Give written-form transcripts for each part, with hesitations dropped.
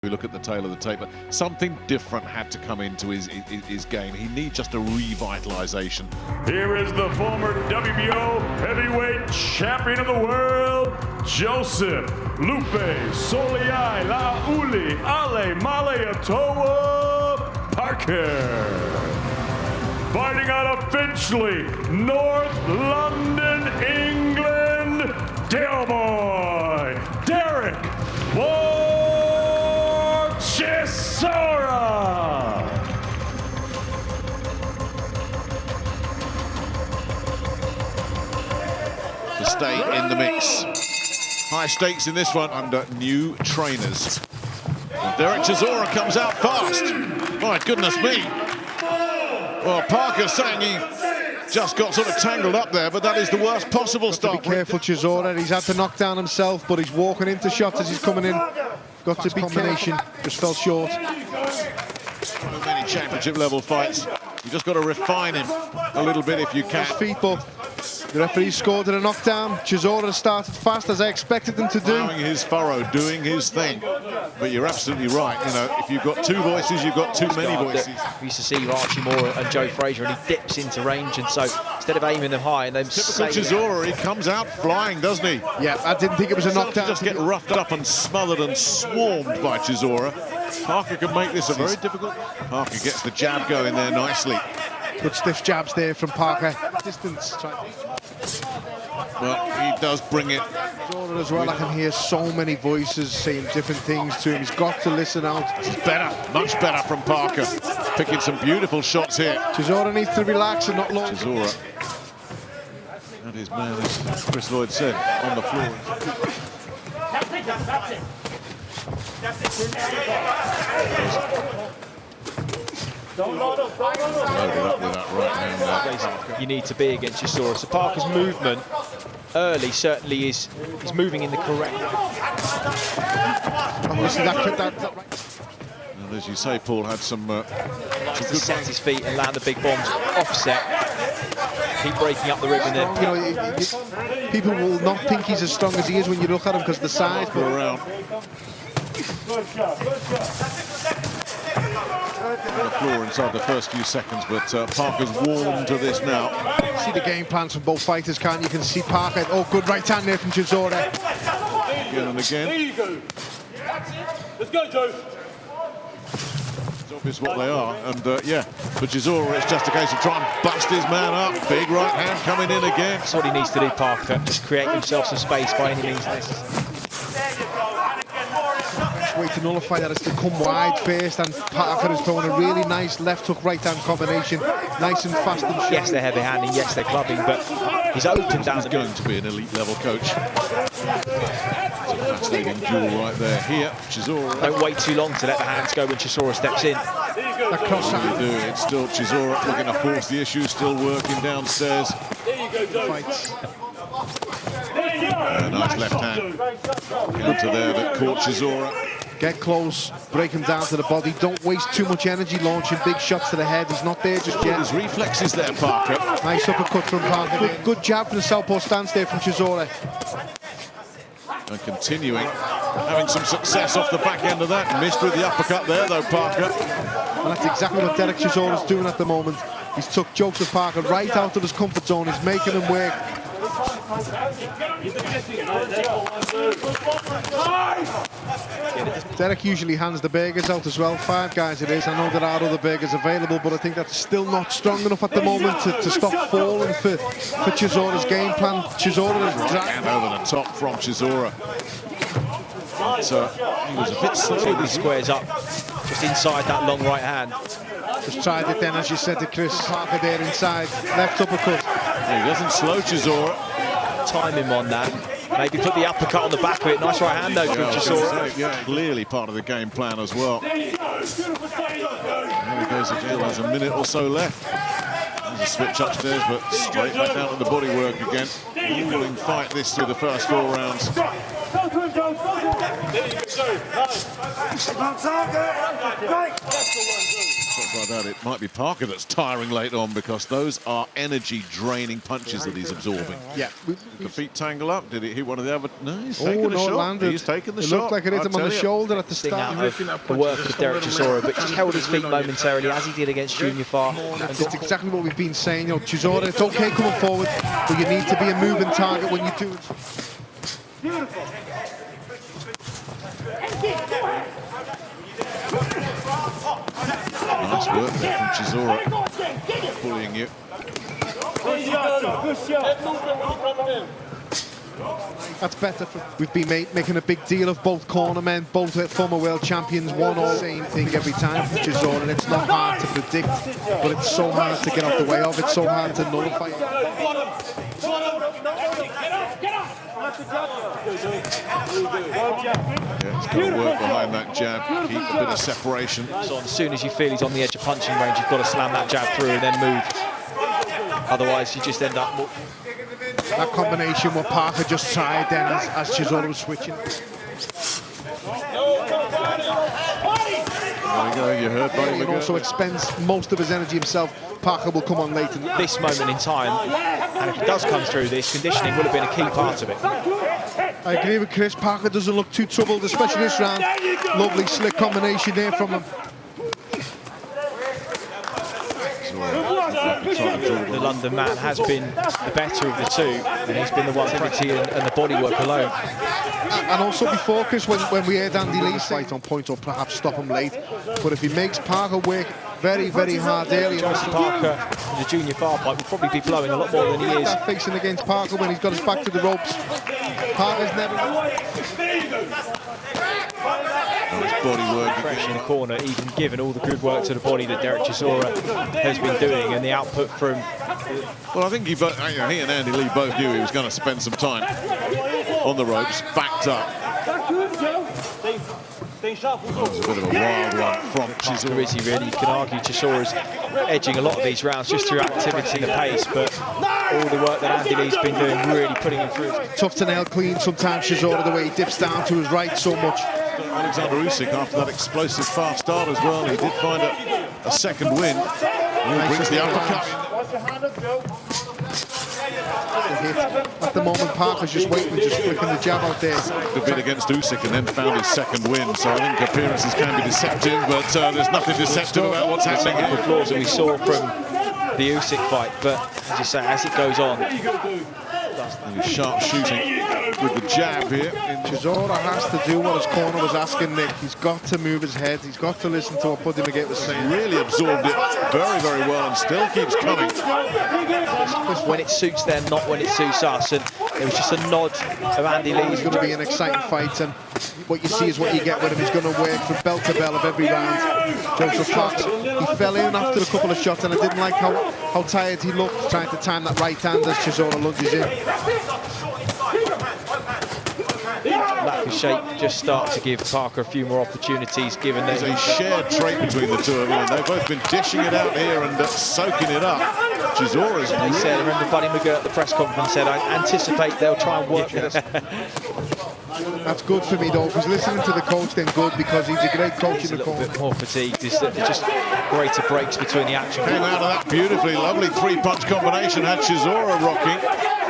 We look at the tail of the tape, but something different had to come into his game. He needs just a revitalization. Here is the former WBO Heavyweight Champion of the World, Joseph Lupesoliai Lauli Ale Maleatoa Parker. Fighting out of Finchley, North London, England, Dale Boy, Derek Chisora. To stay in the mix. High stakes in this one under new trainers. And Derek Chisora comes out fast. My goodness me. Well, Parker's saying he just got sort of tangled up there, but that is the worst possible start. Be careful, Chisora. He's had to knock down himself, but he's walking into shots as he's coming in. Got to be combination, just fell short. So many championship level fights. You just got to refine him a little bit if you can. His feet, but the referee scored at a knockdown. Chisora started fast as I expected him to do. Doing his furrow, doing his thing. But you're absolutely right. You know, if you've got two voices, you've got too many voices. We used to see Archie Moore and Joe Frazier, and he dips into range, and so instead of aiming them high and then typical Chisora, he comes out flying, doesn't he? Yeah, I didn't think it was a knockdown. Just get roughed up and smothered and swarmed by Chisora. Parker can make this a very difficult. Parker gets the jab going there nicely. Good stiff jabs there from Parker. Distance. Well, he does bring it. Chisora as well, I can hear so many voices saying different things to him. He's got to listen out. This is better, much better from Parker. Picking some beautiful shots here. Chisora needs to relax and not long. Chisora. And his man, as Chris Lloyd said, on the floor. Loaded up with that right hand. You need to be against Chisora. So Parker's movement early certainly is moving in the correct. Obviously that And as you say, Paul had some to set his feet and land the big bombs offset. Keep breaking up the rib and then. You know, people will not think he's as strong as he is when you look at him because of the size. Go around. On the floor inside the first few seconds, but Parker's warmed to this now. See the game plans from both fighters, can't you? Can see Parker. Oh, good right hand there from Chisora. Again and again. There you go. Let's go, Joe. It's obvious what they are, and yeah, for Chisora, it's just a case of trying to bust his man up. Big right hand coming in again. That's what he needs to do, Parker. Just create himself some space by any means necessary. Way to nullify that is to come wide first, and Parker is throwing a really nice left hook right hand combination, nice and fast and sharp. Yes, they're heavy handing, yes, they're clubbing, but he's open down. He's going to be an elite level coach. It's a fascinating duel right there. Here, Chisora. Don't wait too long to let the hands go when Chisora steps in. That cross hand. Do it. It's still Chisora looking to force the issue, still working downstairs. Fights. Nice left hand counter there that caught Chisora. Get close, break him down to the body. Don't waste too much energy launching big shots to the head. He's not there just yet. His reflexes there, Parker. Nice uppercut from Parker. Good jab from the southpaw stance there from Chisora. And continuing, having some success off the back end of that. Missed with the uppercut there, though, Parker. And that's exactly what Derek Chisora is doing at the moment. He's took Joseph Parker right out of his comfort zone. He's making him work. Derek usually hands the burgers out as well. 5 guys it is. I know there are other burgers available, but I think that's still not strong enough at the moment to stop falling for Chisora's game plan. Chisora is dragging over the top from Chisora. So he was a bit slow. He squares up just inside that long right hand. Just tried it then, as you said to Chris. Parker there inside, left uppercut. He doesn't slow Chisora. Time him on that. Maybe put the uppercut on the back of it. Nice right hand though from Chisora. Yeah, clearly part of the game plan as well. There he goes again. There's a minute or so left. There's a switch upstairs, but straight back down to the bodywork again. Grueling fight this through the first 4 rounds. Shots like that, it might be Parker that's tiring late on because those are energy-draining punches that he's absorbing. Yeah. The feet tangle up. Did he hit one of the other? No, he's taking the shot. Landed. He's taking the it shot. Looked like it hit him on the shoulder at the start. The work of Derek Chisora, but just held his feet momentarily as he did against Junior Farr. That's exactly what we've been saying. You know, Chisora, it's okay coming forward, but you need to be a moving target when you do it. Beautiful. Nice work there from Chisora, bullying you. That's better. We've been making a big deal of both cornermen, both former world champions, one all same thing every time for Chisora, and it's not hard to predict, but it's so hard to get out the way of. It's so hard to nullify. Yeah, he's got to work behind that jab, keep a bit of separation. So as soon as you feel he's on the edge of punching range, you've got to slam that jab through and then move. Otherwise, you just end up... That combination what Parker just tried then as Chisora was switching. There you go, you heard buddy. He also expends most of his energy himself. Parker will come on later. This moment in time, and if he does come through this, conditioning would have been a key part of it. I agree with Chris. Parker doesn't look too troubled, especially this round. Lovely slick combination there from him. The London man has been the better of the two, and he's been the one pretty and the bodywork alone. And also be focused when we heard Andy Lee fight on point, or perhaps stop him late. But if he makes Parker work very, very hard early, Parker in the Junior Farr fight will probably be blowing a lot more than he is. Facing against Parker when he's got his back to the ropes. Parker's never... Nice body work. Fresh in the corner, even given all the good work to the body that Derek Chisora has been doing, and the output from... Well, I think he and Andy Lee both knew he was going to spend some time on the ropes, backed up. That was a bit of a wild one from Chisora. Is he really? You can argue Chisora's edging a lot of these rounds just through activity and the pace, but all the work that Andy Lee's been doing, really putting him through. Tough to nail clean sometimes, Chisora, the way he dips down to his right so much. Alexander Usyk, after that explosive fast start as well, he did find a second win. He brings the uppercut. At the moment, Parker's just waiting, just flicking the jab out there. A bit against Usyk and then found his second win, so I think appearances can be deceptive, but there's nothing deceptive about what's happening here. The flaws that we saw from the Usyk fight, but as you say, as it goes on, sharp shooting with the jab here. Chisora has to do what his corner was asking, Nick. He's got to move his head. He's got to listen to what Buddy McGee was saying. He really absorbed it very, very well and still keeps coming. When it suits them, not when it suits us. And it was just a nod of Andy Lee. It's going to be an exciting fight, and what you see is what you get with him. He's going to work from bell to bell of every round. Joseph Fox, he fell in after a couple of shots, and I didn't like how tired he looked trying to time that right hand as Chisora lunges in. Lack of shape just start to give Parker a few more opportunities, given that there's a shared trait between the two of them. They've both been dishing it out here and soaking it up. Chisora's... They said, I remember Buddy McGee at the press conference said, I anticipate they'll try and work this. That's good for me though, because listening to the coach then good, because he's a great coach in the corner. A bit more fatigued, there's just greater breaks between the action. Came out of that beautifully, lovely three-punch combination, had Chisora rocking,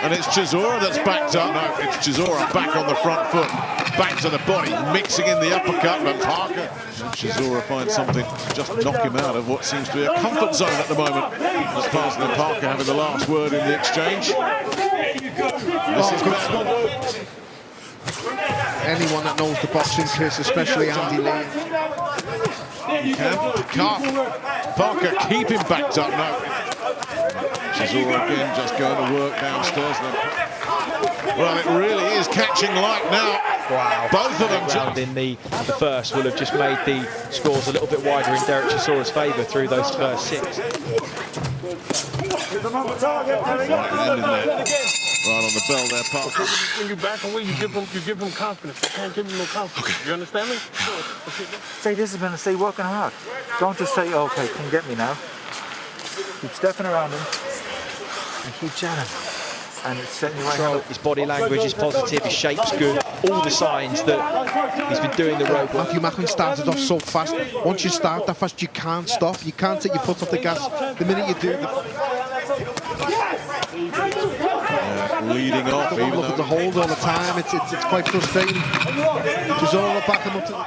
and it's Chisora that's backed up. No, it's Chisora back on the front foot, back to the body, mixing in the uppercut, but Parker and Chisora finds something to just knock him out of what seems to be a comfort zone at the moment. As Parson and Parker having the last word in the exchange. This is better. Anyone that knows the boxing, Chris, especially Andy Lee. Can't. Parker keep him backed up now. Chisora again just going to work downstairs. Well, it really is catching light now. Wow. Both of them round in the first will have just made the scores a little bit wider in Derek Chisora's favour through those first six. Right on the bell there, Parker. When you back away, you give him confidence. You can't give him no confidence. Okay. You understand me? Stay disciplined and stay working hard. Don't just say, okay, come get me now. Keep stepping around him and keep chatting. and it's setting you Control. up. His body language is positive, his shape's good, all the signs that he's been doing the road work. Matthew Macklin started off so fast. Once you start that fast, you can't stop. You can't take your foot off the gas. The minute you do, Leading off, even look at the hold all the time. It's quite frustrating. Chisora back him up to...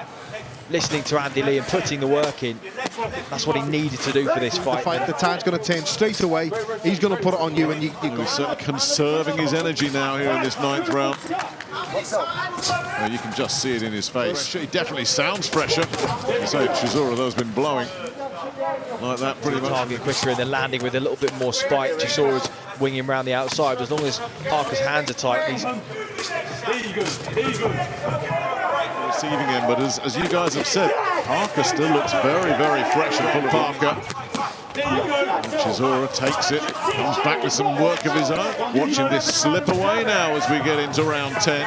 Listening to Andy Lee and putting the work in, that's what he needed to do for this fight. The tide's going to turn straight away. He's going to put it on you, and you He's certainly conserving his energy now here in this 9th round. Well, you can just see it in his face. He definitely sounds fresher. So Chisora, though, has been blowing like that pretty much. Target quicker and then landing with a little bit more spike. Chisora's winging around the outside. As long as Parker's hands are tight, he's receiving him, but as you guys have said, Parker still looks very, very fresh and full of Parker. Chisora takes it, comes back with some work of his own. Watching this slip away now as we get into round 10.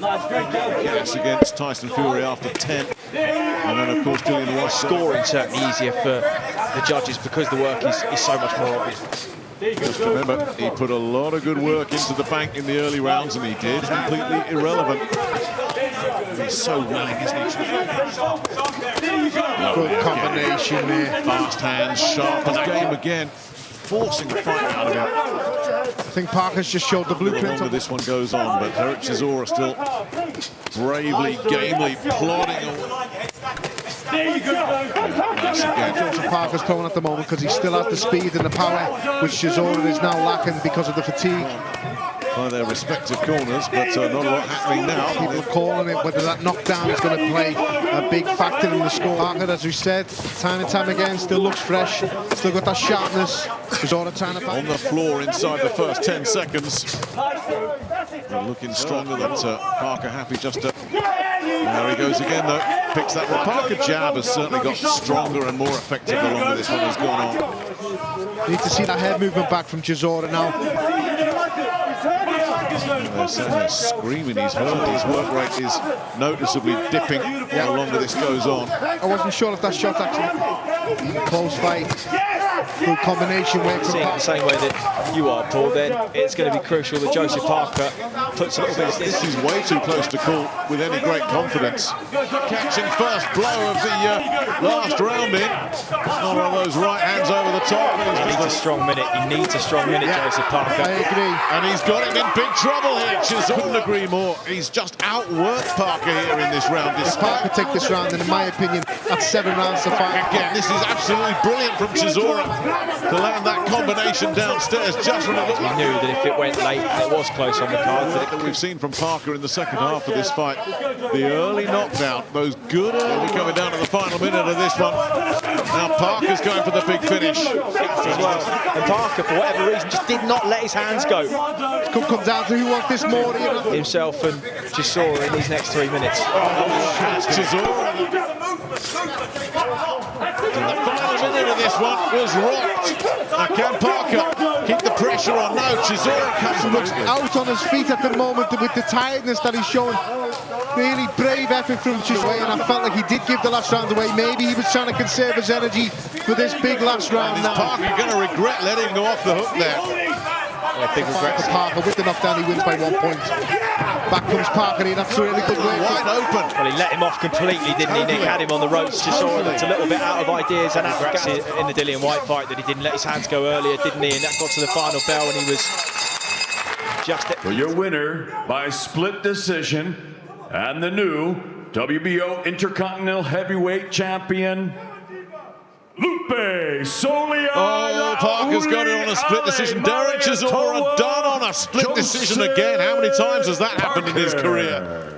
Yes, against Tyson Fury after 10. And then, of course, Dillian White. Scoring certainly easier for the judges because the work is so much more obvious. Just remember, he put a lot of good work into the bank in the early rounds, and he did. Completely irrelevant. He's so willing, isn't he? good combination there. Fast hands, sharp as game again. Forcing the fight out of him. I think Parker's just showed the The blueprint. longer this one goes on, but Derek Chisora still bravely, gamely plodding away. Nice again. Joseph Parker's throwing at the moment because he still has the speed and the power, which Chisora is now lacking because of the fatigue. By their respective corners, but not a lot happening now. People are calling it whether that knockdown is going to play a big factor in the score. Parker, as we said, time and time again, still looks fresh, still got that sharpness. Chisora trying to On the floor inside the first 10 seconds. They're looking stronger. That Parker happy just to... There he goes again, though. Picks that one. Parker jab has certainly got stronger and more effective the longer this one has gone on. Need to see that head movement back from Chisora now. They're saying they're screaming. He's hurt. His work rate is noticeably dipping the longer this goes on. I wasn't sure if that shot actually close fight. Good combination work from Seeing it the same way that you are, Paul, then it's going to be crucial that Joseph Parker puts a little bit of This is way too close to call with any great confidence. Catching first blow of the last round in. Not one of those right hands over the top. He needs a strong minute. He needs a strong minute, Joseph Parker. I agree. And he's got him in big trouble here. Chisora couldn't agree more. He's just outworked Parker here in this round. If Parker take this round, and in my opinion, that's 7 rounds to fight. Again, this is absolutely brilliant from Chisora to land that combination downstairs just when it looked He like knew that if it went late and it was close on the card, that we've seen from Parker in the second half of this fight. The early knockdown, those good early coming down to the final minute of this one. Now Parker's going for the big finish. as well. And Parker, for whatever reason, just did not let his hands go. It could come down to who wants this more. Himself and Chisora in these next 3 minutes. Chisora. And the final minute of this one was rocked. Now can Parker keep the pressure on? No, Chisora comes Looks out on his feet at the moment with the tiredness that he's showing. Really brave effort from Chisora, and I felt like he did give the last round away. Maybe he was trying to conserve his energy for this big last round. And is Parker going to regret letting him go off the hook there? Yeah, big regret for Parker. With the knockdown, he wins by 1 point. Back comes Parker in. That's really good work. Wide open. Well, he let him off completely, didn't he? Nick had him on the ropes. Chisora looked a little bit out of ideas, and that's in the Dillian White fight that he didn't let his hands go earlier, didn't he? And that got to the final bell, and he was just... For your winner by split decision, and the new WBO Intercontinental Heavyweight Champion, Lupesoliai. Oh, Parker's got it on a split decision. Derek Chisora done on a split decision again. How many times has that happened in his career?